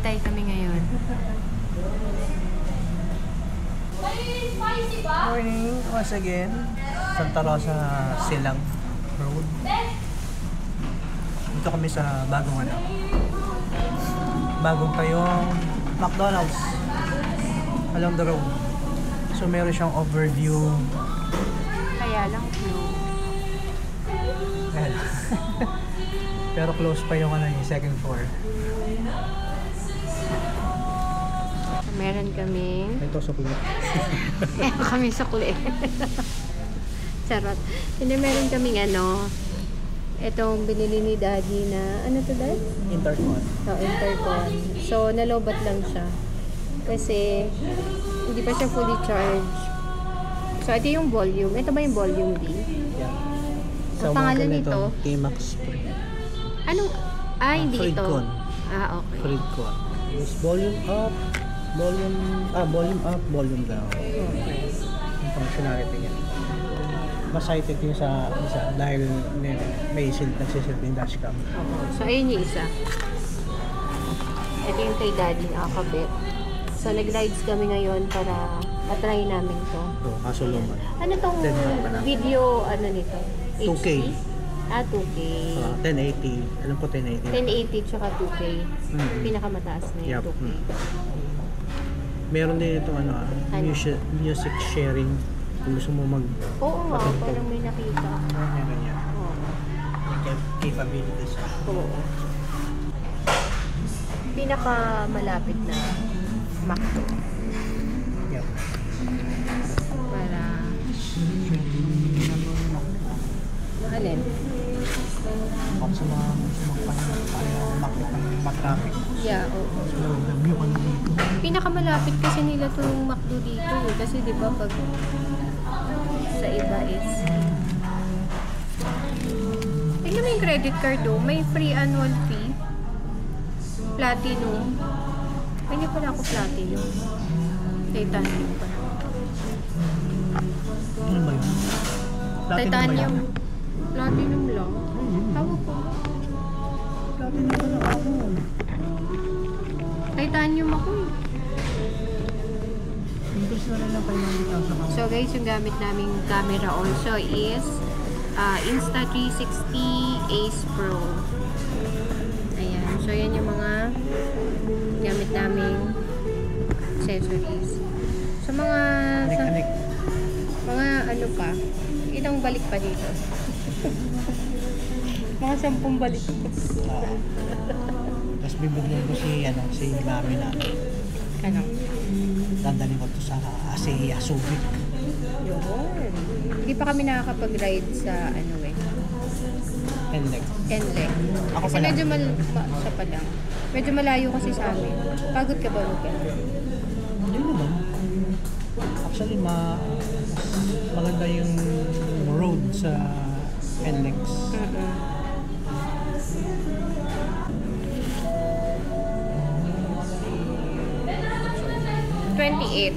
Tagaytay kami ngayon. Morning once again. Santa Rosa Silang Road. Dito kami sa bagong tayong McDonald's along the road. So meron siyang overview. Kaya lang Ayan. Pero close pa yung yung second floor. meron kaming Ito sa kulit. meron kami sukli. Charot. Hindi, meron kaming itong binili ni Daddy na, ano to, Dad? Intercon. Intercon. So, nalobat lang siya. Kasi, hindi pa siya fully charged. So, ito yung volume. Ito ba yung volume D? Yeah. Ang pangalan nito? T-Max Pre. Anong, hindi ito. Fridcon. Okay. Fridcon. Is volume up, volume down. Okay. Yung functionality niya. Mas high-tech yung sa isa dahil may nagsisilbing dashcam. So, ayun yung isa. Ito yung kay Daddy nakakabit. So, nag-rides kami ngayon para matry namin to. So, kaso luman. Ano tong video, nito? 2K. 2K. 1080. Alam po 1080. 1080 tsaka 2K. Pinakamataas na yung 2K. Meron din itong music sharing. Kung gusto mo Oo nga, parang may nakita. Meron yan. Oo. Capabilities. Oo. Pinakamalapit na McDo. Yep. Para... Alin? Kung sa mga matraffic. Yeah, oo. So, view ka dito. Pinakamalapit kasi nila itong McDo dito. Kasi di ba pag sa iba is... Tingnan mo yung credit card may free annual fee. Platinum. Hindi pala ako platinum. Titanium pa. Ano ba yun? Titanium. Platinum lang. Tawag ko. Platinum ba na ako? Titanium ako Increase na rin lang 500,000. So guys, yung gamit naming camera also is Insta360 Ace Pro. Ayan. So yan yung mga gamit naming accessories. So mga mga pa, itong balik pa dito. Mga 10 balik. Tapos bibigyan ko si mami namin. Ano? Dadali ko to sa ASEA Subic. Yun. Hindi pa kami nakakapag-ride sa Enlec. Ako Kasi pala. medyo siya pa lang. Medyo malayo kasi sa amin. Pagod ka ba, Ruben? Hindi naman. Actually, maganda yung road sa Enlex. 28.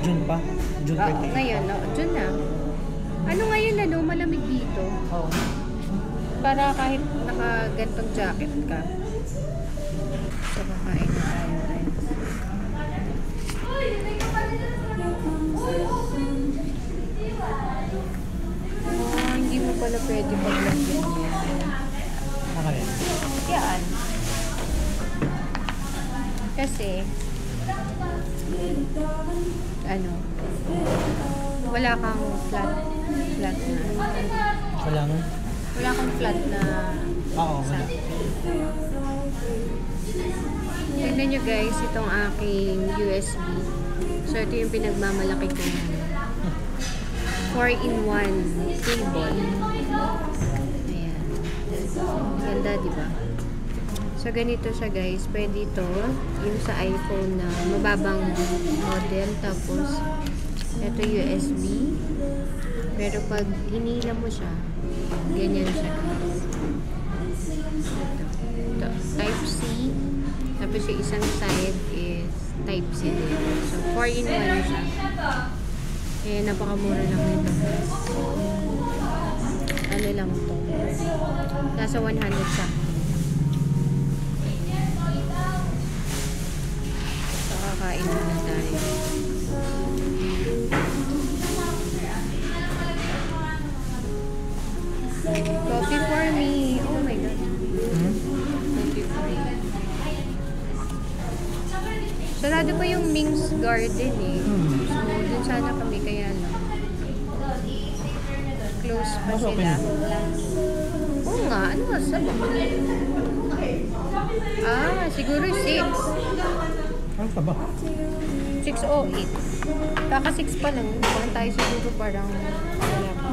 June pa? June 28. Ngayon, June na. Ano ngayon malamig dito? Oo. Para kahit naka-gantong jacket ka. So, kakain na tayo, guys. Hindi mo pala pwede paglagyan yan. Nakalin. Yan. Kasi, wala kang flat na. Wala kang flat na. Oo, wala. Tignan nyo guys, itong aking USB. So, ito yung pinagmamalaki ko. 4-in-1 cable. Ayan. Ganda, diba? So, ganito siya guys. Pwede ito, yung sa iPhone na mababang model. Tapos, ito USB. Pero pag hinila mo siya, ganyan siya guys. Ito. Type-C. Tapos yung isang side is Type-C din. So, 4-in-1 siya. Eh, napakamura lang nito. Ano lang to? Nasa 100 siya. Sarado pa yung Ming's Garden eh. Hmm. So, dun sana kami kaya lang. Close pa Mas okay sila. na. Oo nga, ano nga sa siguro 6. Ano ka ba? 6:08. Kaka 6 pa lang. Baka tayo siguro parang wala pa.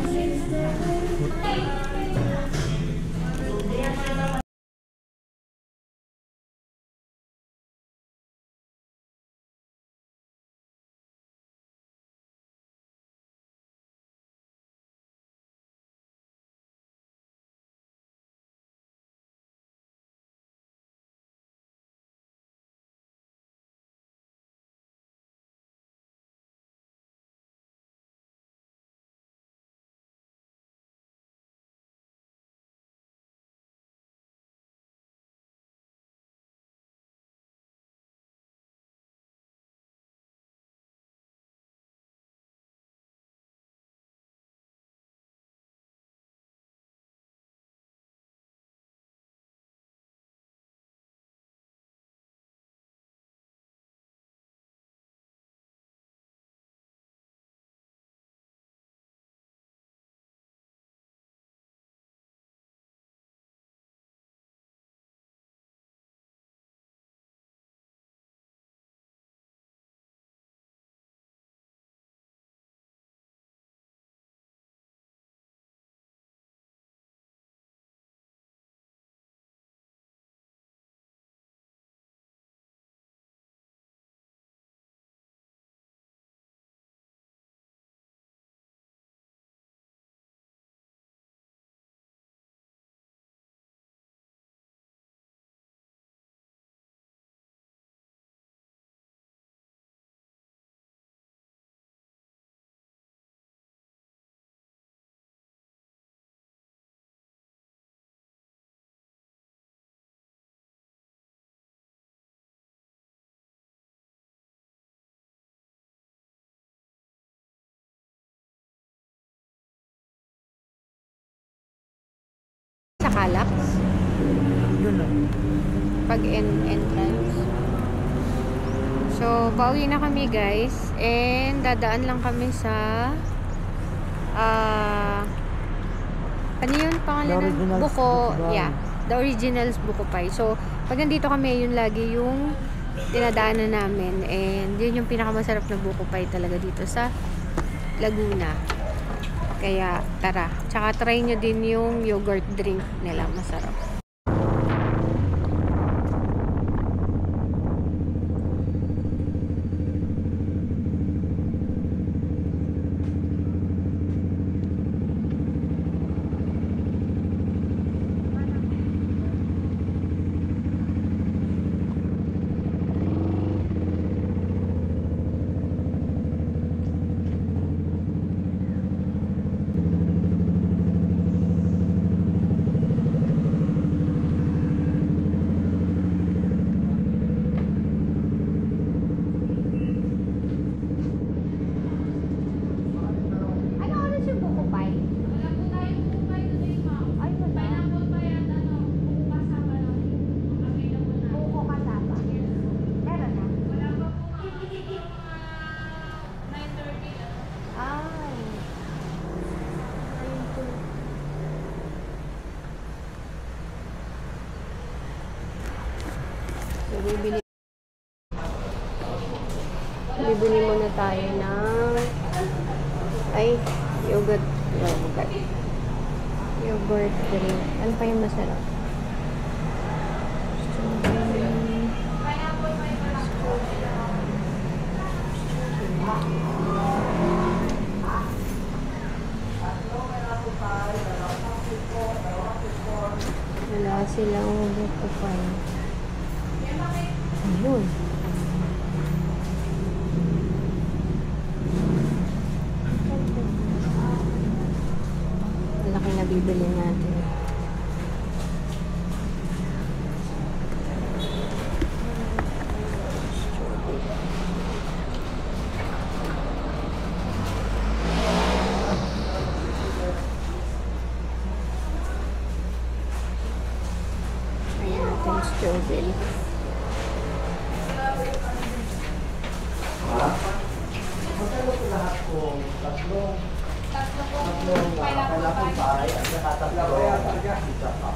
Sa Calax? Yun lang. Pag entrance. So, pauwi na kami guys. And dadaan lang kami sa ano yun pangalan? Buko. Yeah. The Originals Buko Pie. So, pag nandito kami, yun lagi yung dinadaanan namin. And yun yung pinakamasarap na Buko Pie talaga dito sa Laguna. Kaya, tara. Tsaka try nyo din yung yogurt drink nila. Masarap. Bibili muna tayo ng yogurt drink. Ano pa yung masarap? Wala silang buko pa. Ayun. Laki na bibili natin. Ayan natin strawberry. Tatlong pineapple pie at saka tatlong pizza pa.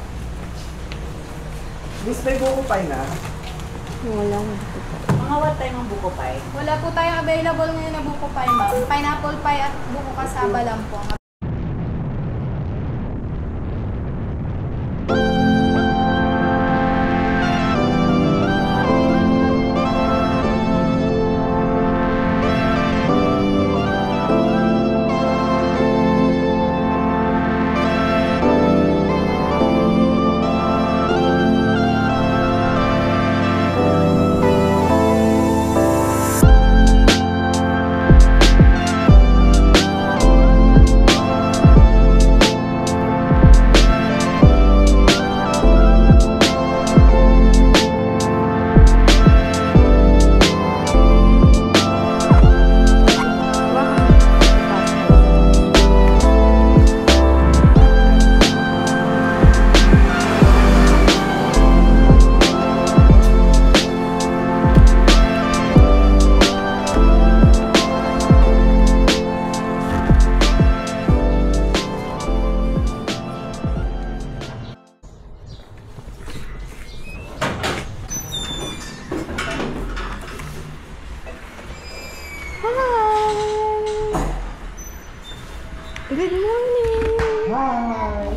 Miss, may buko pie na? Wala na. Mga what time ang buko pie? Wala po tayong available ngayon na buko pie, ma'am. Pineapple pie at buko kasaba lang po. Good morning! Hi!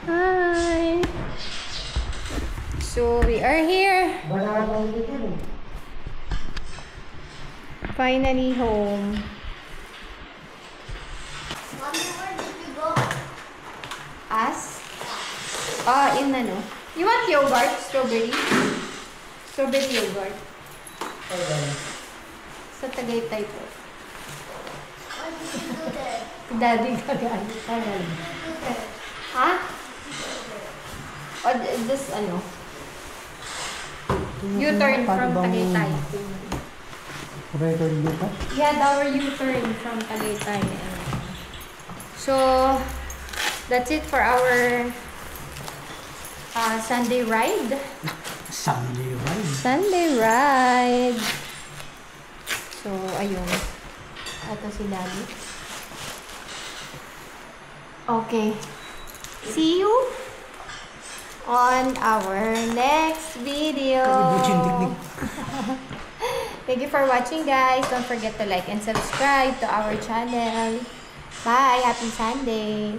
Hi! So, we are here. Finally home. Mommy, where did you go? Us? In ano? You want yogurt? Strawberry? Strawberry yogurt. Sa Tagaytay po. What did you do there? Daddy kagalit. Ha? O, just ano? U-turn from Tagaytay. Record dito? Yeah, our U-turn from Tagaytay. So, that's it for our Sunday ride. Sunday ride. Sunday ride. So, ayun. Ito si Daddy. Okay. See you on our next video. Kalibutin teknik. Thank you for watching, guys. Don't forget to like and subscribe to our channel. Bye. Happy Sunday.